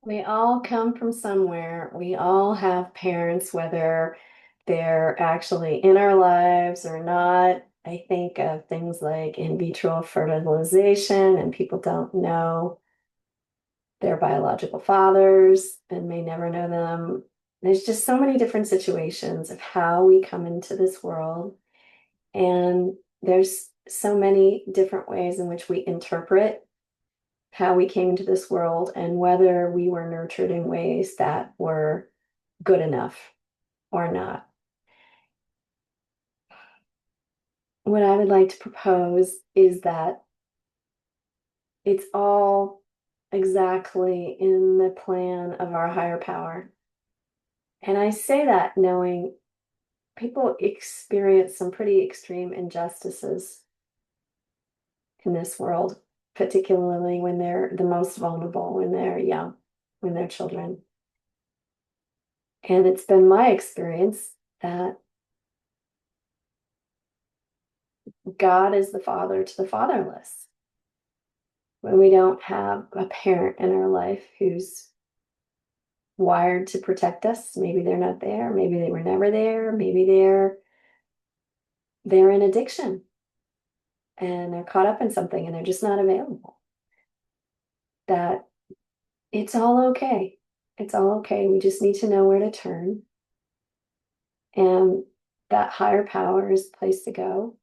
We all come from somewhere. We all have parents, whether they're actually in our lives or not. I think of things like in vitro fertilization, and people don't know their biological fathers and may never know them. There's just so many different situations of how we come into this world. And there's so many different ways in which we interpret how we came into this world and whether we were nurtured in ways that were good enough or not. What I would like to propose is that it's all exactly in the plan of our higher power. And I say that knowing people experience some pretty extreme injustices in this world, particularly when they're the most vulnerable, when they're young, when they're children. And it's been my experience that God is the father to the fatherless. When we don't have a parent in our life who's wired to protect us, maybe they're not there, maybe they were never there, maybe they're in addiction and they're caught up in something and they're just not available. That it's all okay. It's all okay. We just need to know where to turn. And that higher power is the place to go.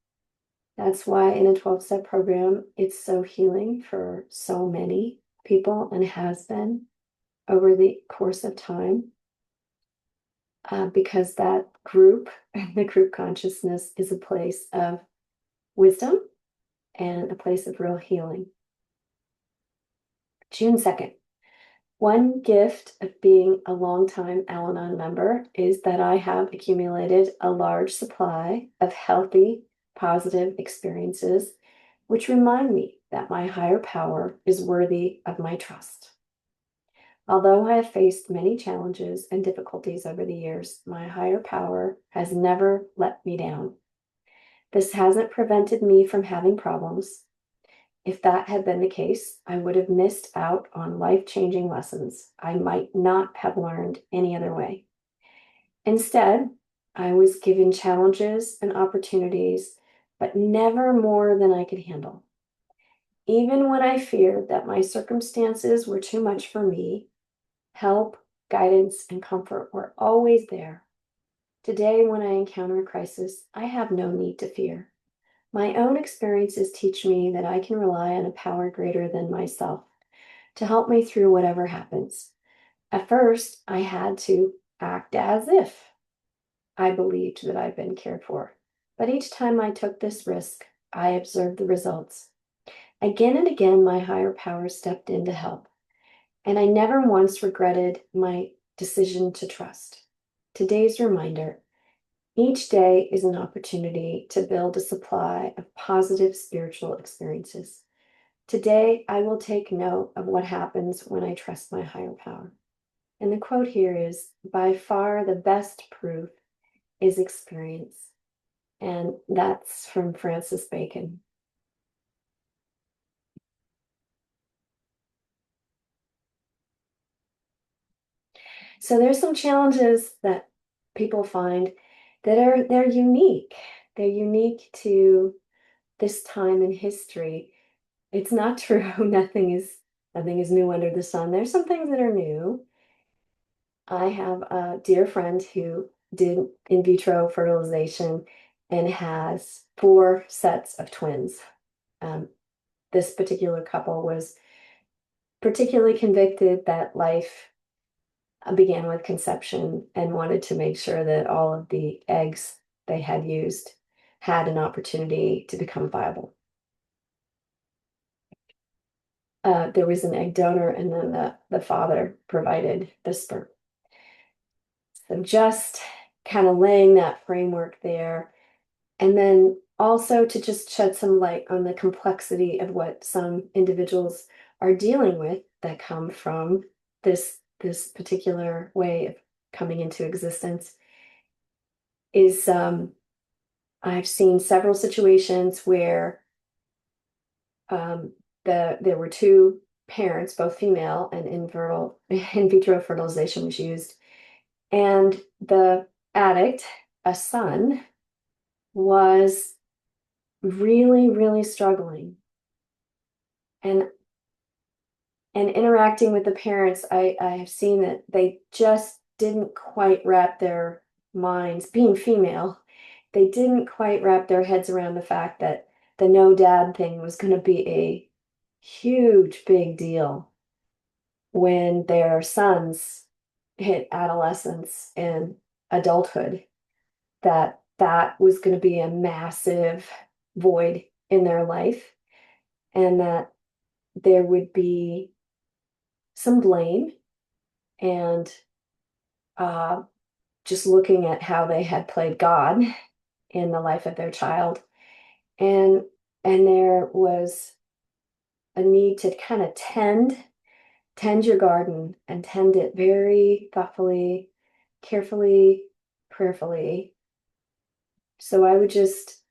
That's why in a 12-step program, it's so healing for so many people and has been over the course of time. Because that group, the group consciousness, is a place of wisdom and a place of real healing. June 2nd. One gift of being a longtime Al-Anon member is that I have accumulated a large supply of healthy, positive experiences, which remind me that my higher power is worthy of my trust. Although I have faced many challenges and difficulties over the years, my higher power has never let me down. This hasn't prevented me from having problems. If that had been the case, I would have missed out on life-changing lessons I might not have learned any other way. Instead, I was given challenges and opportunities, but never more than I could handle. Even when I feared that my circumstances were too much for me, help, guidance, and comfort were always there. Today, when I encounter a crisis, I have no need to fear. My own experiences teach me that I can rely on a power greater than myself to help me through whatever happens. At first, I had to act as if I believed that I'd been cared for. But each time I took this risk, I observed the results. Again and again, my higher power stepped in to help, and I never once regretted my decision to trust. Today's reminder: each day is an opportunity to build a supply of positive spiritual experiences. Today, I will take note of what happens when I trust my higher power. And the quote here is, by far the best proof is experience. And that's from Francis Bacon. So there's some challenges that people find that they're unique. They're unique to this time in history. It's not true. Nothing is new under the sun. There's some things that are new. I have a dear friend who did in vitro fertilization and has 4 sets of twins. Um, this particular couple was particularly convicted that life began with conception and wanted to make sure that all of the eggs they had used had an opportunity to become viable. There was an egg donor, and then the father provided the sperm. So just kind of laying that framework there. And then also to just shed some light on the complexity of what some individuals are dealing with that come from this particular way of coming into existence is I've seen several situations where there were two parents, both female and in vitro fertilization was used. And the addict, a son, was really, really struggling. And interacting with the parents, I have seen that they just didn't quite wrap their minds, being female, they didn't quite wrap their heads around the fact that the no dad thing was going to be a huge, big deal when their sons hit adolescence and adulthood, that that was going to be a massive void in their life, and that there would be some blame and uh, just looking at how they had played God in the life of their child. And there was a need to kind of tend your garden and tend it very thoughtfully, carefully, prayerfully. So I would just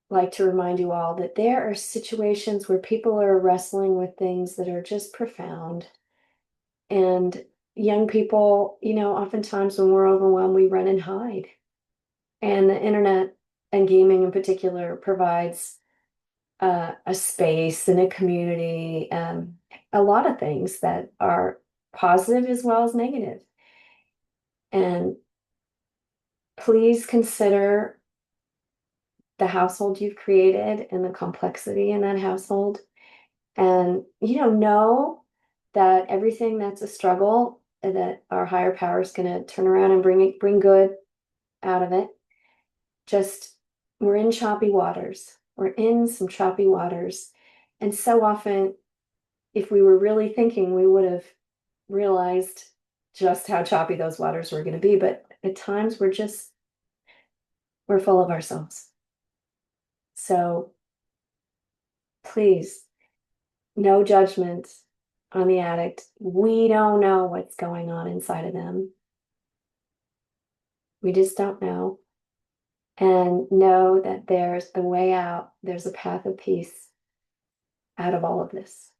like to remind you all that there are situations where people are wrestling with things that are just profound. And young people, oftentimes when we're overwhelmed, we run and hide. And the internet and gaming in particular provides a space and a community, a lot of things that are positive as well as negative. And please consider the household you've created and the complexity in that household. And, know that everything that's a struggle, that our higher power is going to turn around and bring good out of it. Just, we're in choppy waters. We're in some choppy waters. And so often, if we were really thinking, we would have realized just how choppy those waters were going to be. But at times we're full of ourselves. So please, no judgment on the addict. We don't know what's going on inside of them. We just don't know. And know that there's a way out, there's a path of peace out of all of this.